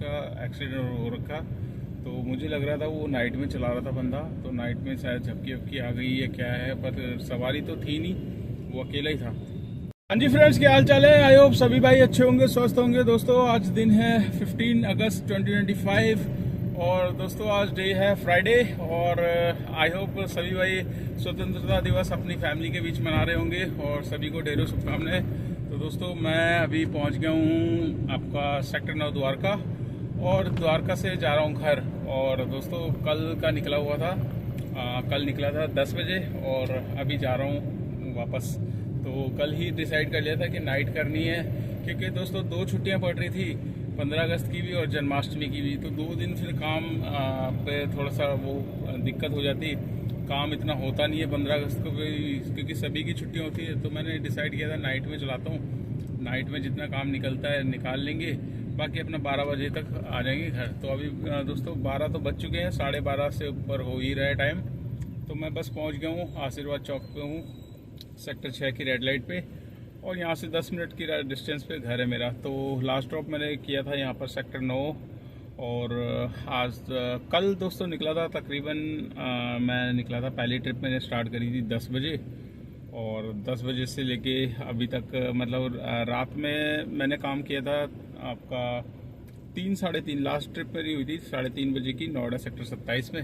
उसका एक्सीडेंट हो रखा। तो मुझे लग रहा था वो नाइट में चला रहा था बंदा, तो नाइट में शायद झपकी वपकी आ गई है क्या है, पर सवारी तो थी नहीं, वो अकेला ही था। हाँ जी फ्रेंड्स, क्या हाल चाल है? आई होप सभी भाई अच्छे होंगे, स्वस्थ होंगे। दोस्तों आज दिन है 15 अगस्त 2025 और दोस्तों आज डे है फ्राइडे और आई होप सभी भाई स्वतंत्रता दिवस अपनी फैमिली के बीच मना रहे होंगे और सभी को ढेरों शुभकामनाएं। तो दोस्तों मैं अभी पहुंच गया हूं आपका सेक्टर 9 द्वारका और द्वारका से जा रहा हूं घर। और दोस्तों कल का निकला हुआ था, कल निकला था 10 बजे और अभी जा रहा हूं वापस। तो कल ही डिसाइड कर लिया था कि नाइट करनी है, क्योंकि दोस्तों 2 छुट्टियां पड़ रही थी, 15 अगस्त की भी और जन्माष्टमी की भी। तो 2 दिन फिर काम पे थोड़ा सा वो दिक्कत हो जाती, काम इतना होता नहीं है 15 अगस्त को भी, क्योंकि सभी की छुट्टियां होती है। तो मैंने डिसाइड किया था नाइट में चलाता हूँ, नाइट में जितना काम निकलता है निकाल लेंगे, बाकी अपना 12 बजे तक आ जाएंगे घर। तो अभी दोस्तों 12 तो बज चुके हैं, 12:30 से ऊपर हो ही रहा है टाइम। तो मैं बस पहुँच गया हूँ, आशीर्वाद चौक पे हूँ, सेक्टर 6 की रेड लाइट पे, और यहाँ से 10 मिनट की डिस्टेंस पे घर है मेरा। तो लास्ट ड्रॉप मैंने किया था यहाँ पर सेक्टर 9 और आज कल दोस्तों निकला था तकरीबन मैं निकला था, पहली ट्रिप मैंने स्टार्ट करी थी 10 बजे और 10 बजे से लेके अभी तक मतलब रात में मैंने काम किया था आपका 3-3:30। लास्ट ट्रिप मेरी हुई थी 3:30 बजे की, नोएडा सेक्टर 27 में।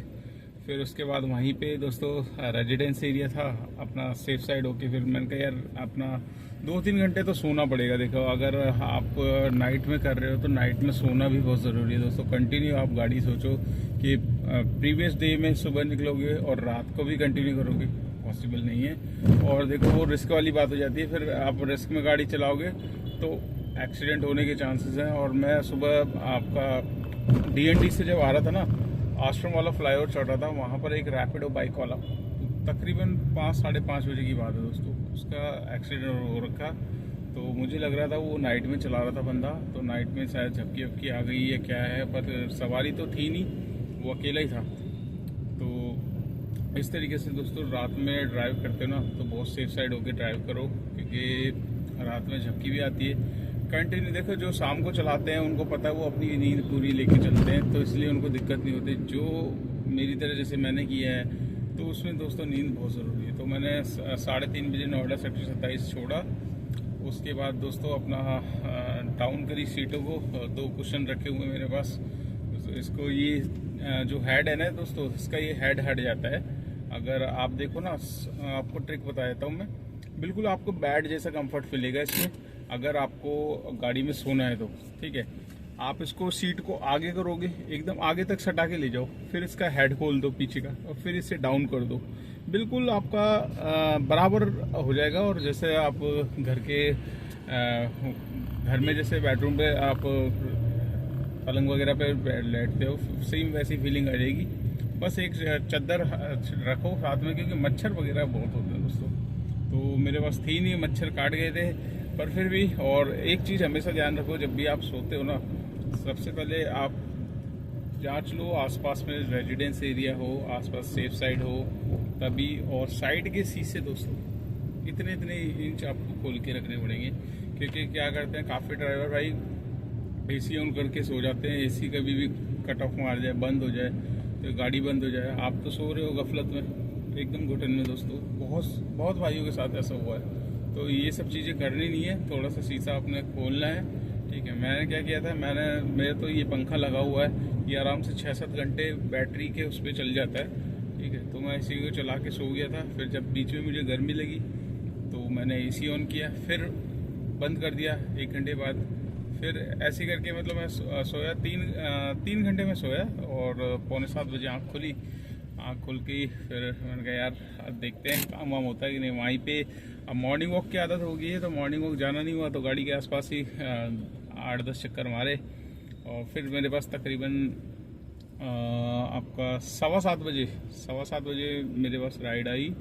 फिर उसके बाद वहीं पे दोस्तों रेजिडेंस एरिया था अपना, सेफ साइड होके फिर मैंने कहा यार अपना 2-3 घंटे तो सोना पड़ेगा। देखो अगर आप नाइट में कर रहे हो तो नाइट में सोना भी बहुत ज़रूरी है दोस्तों। कंटिन्यू आप गाड़ी सोचो कि प्रीवियस डे में सुबह निकलोगे और रात को भी कंटिन्यू करोगे, पॉसिबल नहीं है। और देखो वो रिस्क वाली बात हो जाती है, फिर आप रिस्क में गाड़ी चलाओगे तो एक्सीडेंट होने के चांसेस हैं। और मैं सुबह आपका DND से जब आ रहा था ना, आश्रम वाला फ्लाईओवर चढ़ रहा था, वहाँ पर एक रैपिडो बाइक वाला, तकरीबन 5-5:30 बजे की बात है दोस्तों, उसका एक्सीडेंट हो रखा। तो मुझे लग रहा था वो नाइट में चला रहा था बंदा, तो नाइट में शायद झपकी वपकी आ गई है क्या है, पर सवारी तो थी नहीं, वो अकेला ही था। तो इस तरीके से दोस्तों रात में ड्राइव करते हो ना तो बहुत सेफ साइड होकर ड्राइव करो, क्योंकि रात में झपकी भी आती है कंटिन्यू। देखो जो शाम को चलाते हैं उनको पता है वो अपनी नींद पूरी लेके चलते हैं, तो इसलिए उनको दिक्कत नहीं होती। जो मेरी तरह जैसे मैंने किया है तो उसमें दोस्तों नींद बहुत ज़रूरी है। तो मैंने 3:30 बजे नोएडा सेक्टर 27 छोड़ा। उसके बाद दोस्तों अपना डाउन करी सीटों को, 2 कुशन रखे हुए मेरे पास। तो इसको ये जो हेड है ना दोस्तों, इसका ये हेड हट जाता है। अगर आप देखो ना, आपको ट्रिक बता देता हूँ मैं, बिल्कुल आपको बेड जैसा कंफर्ट मिलेगा इसमें। अगर आपको गाड़ी में सोना है तो ठीक है, आप इसको सीट को आगे करोगे, एकदम आगे तक सटा के ले जाओ, फिर इसका हेड खोल दो पीछे का और फिर इसे डाउन कर दो, बिल्कुल आपका बराबर हो जाएगा। और जैसे आप घर में जैसे बेडरूम पे आप पलंग वगैरह पे लेटते हो, सेम वैसी फीलिंग आ जाएगी। बस एक चादर रखो साथ में, क्योंकि मच्छर वगैरह बहुत होते हैं दोस्तों। तो मेरे पास थी नहीं, मच्छर काट गए थे, पर फिर भी। और एक चीज़ हमेशा ध्यान रखो, जब भी आप सोते हो ना, सबसे पहले आप जांच लो आसपास में रेजिडेंस एरिया हो, आसपास सेफ साइड हो तभी। और साइड के शीशे दोस्तों इतने इंच आपको खोल के रखने पड़ेंगे, क्योंकि क्या करते हैं काफ़ी ड्राइवर भाई AC ऑन करके सो जाते हैं। AC कभी भी कट ऑफ मार जाए, बंद हो जाए तो गाड़ी बंद हो जाए, आप तो सो रहे हो गफलत में एकदम घुटन में दोस्तों। बहुत भाइयों के साथ ऐसा हुआ है। तो ये सब चीज़ें करनी नहीं है, थोड़ा सा शीशा अपने खोलना है, ठीक है। मैंने क्या किया था, मेरे तो ये पंखा लगा हुआ है, ये आराम से 6-7 घंटे बैटरी के उस पर चल जाता है, ठीक है। तो मैं इसी को चला के सो गया था। फिर जब बीच में मुझे गर्मी लगी तो मैंने AC ऑन किया, फिर बंद कर दिया 1 घंटे बाद। फिर ऐसे करके मतलब मैं सोया 3 घंटे में सोया और 6:45 बजे आँख खुली। आँख खुल के फिर मैंने कहा यार अब देखते हैं काम वाम होता है कि नहीं। वहीं पे अब मॉर्निंग वॉक की आदत हो गई है, तो मॉर्निंग वॉक जाना नहीं हुआ, तो गाड़ी के आसपास ही 8-10 चक्कर मारे। और फिर मेरे पास तकरीबन आपका 7:15 बजे मेरे पास राइड आई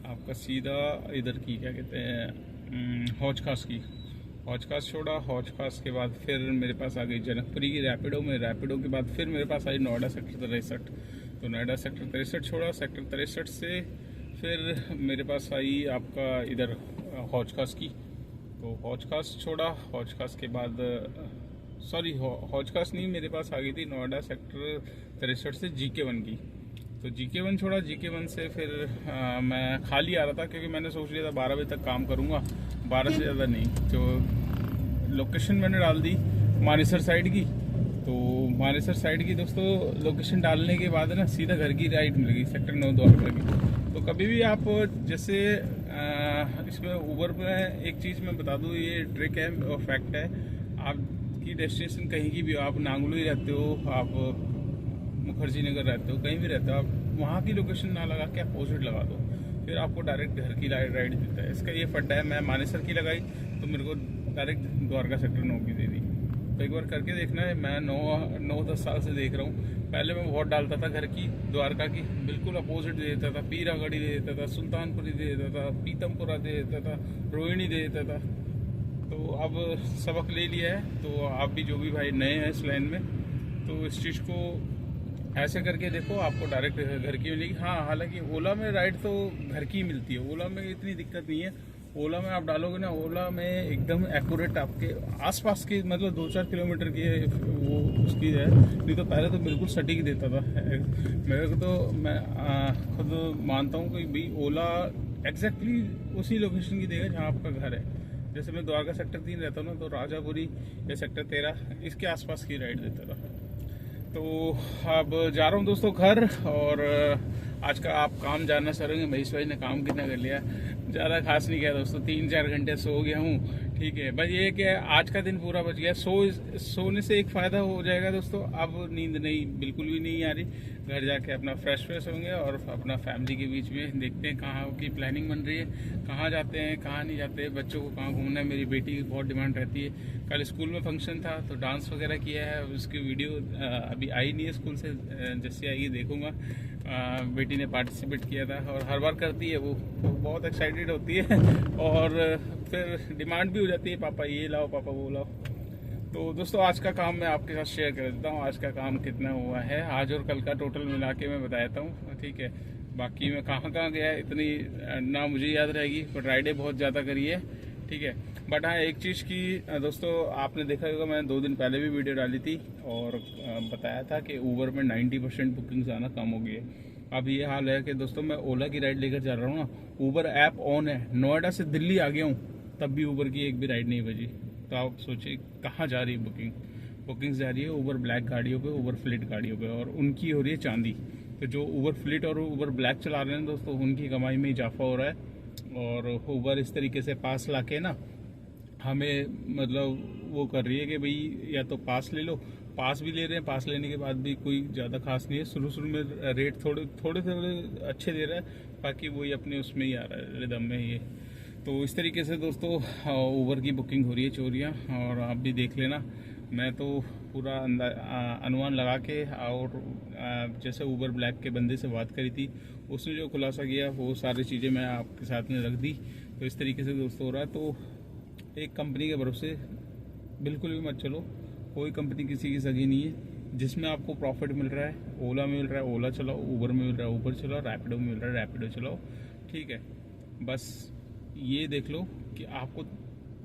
आपका सीधा इधर की, क्या कहते हैं, हौज खास की। हौज खास छोड़ा, हौज खास के बाद फिर मेरे पास आ गई जनकपुरी की रैपिडो में। रैपिडो के बाद फिर मेरे पास आई नोएडा सेक्टर 63। तो नोएडा सेक्टर 63 छोड़ा, सेक्टर 63 से फिर मेरे पास आई आपका इधर हौज खास की। तो हौज खास छोड़ा, हौज खास के बाद सॉरी हौजखास नहीं, मेरे पास आ गई थी नोएडा सेक्टर 63 से GK1 की। तो GK1 छोड़ा, GK1 से फिर मैं खाली आ रहा था क्योंकि मैंने सोच लिया था 12 बजे तक काम करूँगा, 12 से ज़्यादा नहीं। तो लोकेशन मैंने डाल दी मानेसर साइड की। तो मानेसर साइड की दोस्तों लोकेशन डालने के बाद ना सीधा घर की राइड मिल गई सेक्टर 9 द्वारका की। तो कभी भी आप जैसे इसमें ऊबर में एक चीज़ मैं बता दूँ, ये ट्रिक है और फैक्ट है, आपकी डेस्टिनेशन कहीं की भी हो, आप नांगलोई रहते हो, आप मुखर्जी नगर रहते हो, कहीं भी रहते हो, आप वहाँ की लोकेशन ना लगा के अपोजिट लगा दो, फिर आपको डायरेक्ट घर की राइड देता है। इसका ये फड्डा है। मैं मानेसर की लगाई तो मेरे को डायरेक्ट द्वारका सेक्टर 9 की दे दी। तो एक बार करके देखना है। मैं 9-10 साल से देख रहा हूँ। पहले मैं बहुत डालता था घर की, द्वारका की बिल्कुल अपोजिट दे देता था, पीरागढ़ी दे देता था, सुल्तानपुरी दे देता था, पीतमपुरा दे देता था, रोहिणी दे देता था। तो अब सबक ले लिया है। तो आप भी जो भी भाई नए हैं इस लाइन में, तो इस चीज़ को ऐसे करके देखो, आपको डायरेक्ट घर की मिलेगी। हाँ, हालांकि ओला में राइड तो घर की मिलती है, ओला में इतनी दिक्कत नहीं है। ओला में आप डालोगे ना, ओला में एकदम एक्यूरेट आपके आसपास की, मतलब 2-4 किलोमीटर की वो उसकी है। नहीं तो पहले तो बिल्कुल सटीक देता था मेरे को। तो मैं खुद मानता हूँ कि भाई ओला एग्जैक्टली उसी लोकेशन की देगा जहाँ आपका घर है। जैसे मैं द्वारका सेक्टर 3 रहता हूँ ना, तो राजापुरी या सेक्टर 13 इसके आसपास की राइड देता था। तो अब जा रहा हूँ दोस्तों घर। और आज का आप काम जानना चाहेंगे, महेश भाई ने काम कितना कर लिया। ज़्यादा खास नहीं किया दोस्तों, 3-4 घंटे सो गया हूँ। ठीक है, बस ये कि आज का दिन पूरा बच गया। सोने से एक फ़ायदा हो जाएगा दोस्तों, अब नींद नहीं, बिल्कुल भी नहीं आ रही। घर जाके अपना फ्रेश होंगे और अपना फैमिली के बीच में देखते हैं कहाँ की प्लानिंग बन रही है, कहाँ जाते हैं कहाँ नहीं जाते, बच्चों को कहाँ घूमना है। मेरी बेटी की बहुत डिमांड रहती है। कल स्कूल में फंक्शन था तो डांस वगैरह किया है, उसकी वीडियो अभी आई नहीं है स्कूल से, जैसे आइए देखूंगा। बेटी ने पार्टिसिपेट किया था और हर बार करती है वो बहुत एक्साइटेड होती है और फिर डिमांड भी हो जाती है, पापा ये लाओ, पापा वो लाओ। तो दोस्तों आज का काम मैं आपके साथ शेयर कर देता हूँ। आज का काम कितना हुआ है, आज और कल का टोटल मिला के मैं बता देता हूँ। ठीक है, बाकी मैं कहाँ गया इतनी ना मुझे याद रहेगी, पर राइडें बहुत ज़्यादा करी है। ठीक है, बट हाँ एक चीज़ की दोस्तों आपने देखा होगा, मैंने 2 दिन पहले भी वीडियो डाली थी और बताया था कि ऊबर में 90% बुकिंग्स आना कम हो गई है। अब ये हाल है कि दोस्तों मैं ओला की राइड लेकर जा रहा हूँ ना, ऊबर ऐप ऑन है, नोएडा से दिल्ली आ गया हूँ तब भी ऊबर की एक भी राइड नहीं बजी। तो आप सोचिए कहाँ जा रही है बुकिंग्स जा रही है ऊबर ब्लैक गाड़ियों पे, ऊबर फ्लिट गाड़ियों पे, और उनकी हो रही है चांदी। तो जो ऊबर फ्लिट और ऊबर ब्लैक चला रहे हैं दोस्तों, उनकी कमाई में इजाफा हो रहा है। और ऊबर इस तरीके से पास ला के ना हमें मतलब वो कर रही है कि भाई या तो पास ले लो, पास भी ले रहे हैं, पास लेने के बाद भी कोई ज़्यादा खास नहीं है। शुरू में रेट थोड़े अच्छे दे रहा है, बाकी वही अपने उसमें ही आ रहा है रिदम में ये। तो इस तरीके से दोस्तों ऊबर की बुकिंग हो रही है चोरियाँ, और आप भी देख लेना। मैं तो पूरा अनुमान लगा के, और जैसे ऊबर ब्लैक के बंदे से बात करी थी, उसने जो खुलासा किया वो सारी चीज़ें मैं आपके साथ में रख दी। तो इस तरीके से दोस्तों हो रहा है। तो एक कंपनी के भरोसे बिल्कुल भी मत चलो, कोई कंपनी किसी की सगी नहीं है। जिसमें आपको प्रॉफिट मिल रहा है, ओला में मिल रहा है ओला चलाओ, ऊबर में मिल रहा है ऊबर चलाओ, रैपिडो में मिल रहा है रैपिडो चलाओ। ठीक है, बस ये देख लो कि आपको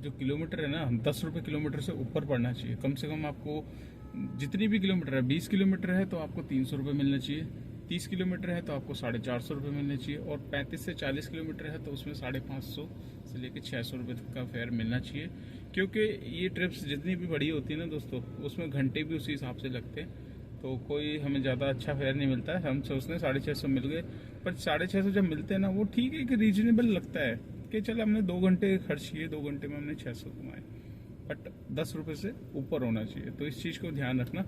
जो किलोमीटर है ना 10 रुपये किलोमीटर से ऊपर पड़ना चाहिए। कम से कम आपको जितनी भी किलोमीटर है, 20 किलोमीटर है तो आपको 300 रुपये मिलना चाहिए, 30 किलोमीटर है तो आपको 450 रुपये मिलने चाहिए, और 35 से 40 किलोमीटर है तो उसमें 550 से लेकर 600 रुपये तक का फेयर मिलना चाहिए। क्योंकि ये ट्रिप्स जितनी भी बड़ी होती है ना दोस्तों, उसमें घंटे भी उसी हिसाब से लगते हैं। तो कोई हमें ज़्यादा अच्छा फेयर नहीं मिलता है। हम सोचते हैं 650 मिल गए, पर 650 जब मिलते हैं ना, वो ठीक है कि रीजनेबल लगता है कि चल हमने 2 घंटे खर्च किए, 2 घंटे में हमने 600 कमाए, बट 10 रुपये से ऊपर होना चाहिए। तो इस चीज़ को ध्यान रखना।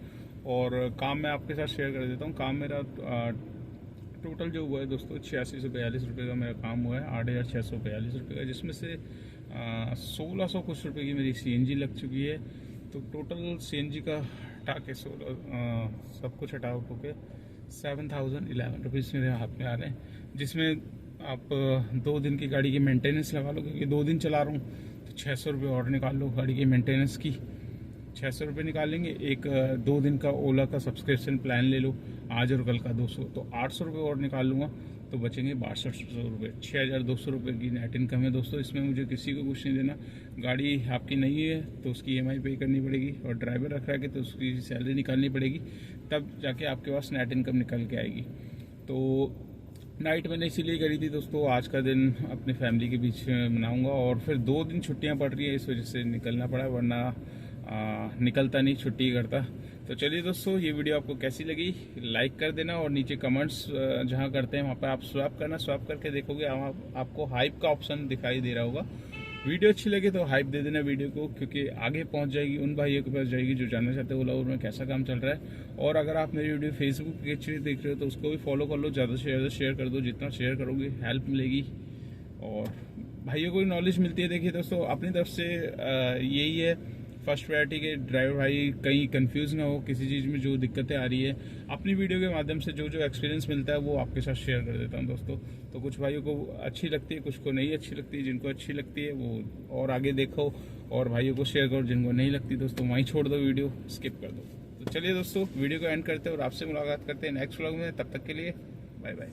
और काम मैं आपके साथ शेयर कर देता हूँ। काम मेरा टोटल जो हुआ है दोस्तों 86 से 42 रुपये का मेरा काम हुआ है, 8,642 रुपये का, जिसमें से 1600 कुछ रुपये की मेरी CNG लग चुकी है। तो टोटल CNG का हटा के सब कुछ हटा के 7,011 रुपीज़ मेरे हाथ में आ रहे हैं, जिसमें आप 2 दिन की गाड़ी की मेंटेनेंस लगा लो, क्योंकि 2 दिन चला रहा हूँ, तो 600 रुपये और निकाल लो गाड़ी की मेंटेनेंस की, 600 रुपये निकालेंगे। एक 2 दिन का ओला का सब्सक्रिप्शन प्लान ले लो, आज और कल का 200, तो 800 रुपये और निकाल लूँगा। तो बचेंगे 6200 रुपये। 6200 रुपये की नेट इनकम है दोस्तों। इसमें मुझे किसी को कुछ नहीं देना। गाड़ी आपकी नहीं है तो उसकी EMI पे करनी पड़ेगी, और ड्राइवर रख रहा है तो उसकी सैलरी निकालनी पड़ेगी, तब जाके आपके पास नेट इनकम निकल के आएगी। तो नाइट मैंने इसीलिए करी थी दोस्तों, आज का दिन अपने फैमिली के बीच मनाऊंगा, और फिर 2 दिन छुट्टियां पड़ रही है, इस वजह से निकलना पड़ा, वरना निकलता नहीं, छुट्टी करता। तो चलिए दोस्तों, ये वीडियो आपको कैसी लगी लाइक कर देना, और नीचे कमेंट्स जहां करते हैं वहां पर आप स्वैप करना। स्वैप करके देखोगे आपको हाइप का ऑप्शन दिखाई दे रहा होगा। वीडियो अच्छी लगे तो हाइप दे देना वीडियो को, क्योंकि आगे पहुंच जाएगी, उन भाइयों के पास जाएगी जो जानना चाहते हैं ओला उबर में कैसा काम चल रहा है। और अगर आप मेरी वीडियो फेसबुक के थ्रू देख रहे हो तो उसको भी फॉलो कर लो, ज़्यादा से ज़्यादा शेयर कर दो। जितना शेयर करोगे हेल्प मिलेगी और भाइयों को नॉलेज मिलती है। देखिए दोस्तों, अपनी तरफ से यही है फर्स्ट प्रायोरिटी के ड्राइवर भाई कहीं कंफ्यूज ना हो किसी चीज़ में, जो दिक्कतें आ रही है अपनी वीडियो के माध्यम से जो एक्सपीरियंस मिलता है वो आपके साथ शेयर कर देता हूं दोस्तों। तो कुछ भाइयों को अच्छी लगती है, कुछ को नहीं अच्छी लगती है। जिनको अच्छी लगती है वो और आगे देखो, और भाइयों को शेयर करो। जिनको नहीं लगती दोस्तों वहीं छोड़ दो, वीडियो स्किप कर दो। तो चलिए दोस्तों, वीडियो को एंड करते हैं और आपसे मुलाकात करते हैं नेक्स्ट व्लॉग में। तब तक के लिए बाय बाय।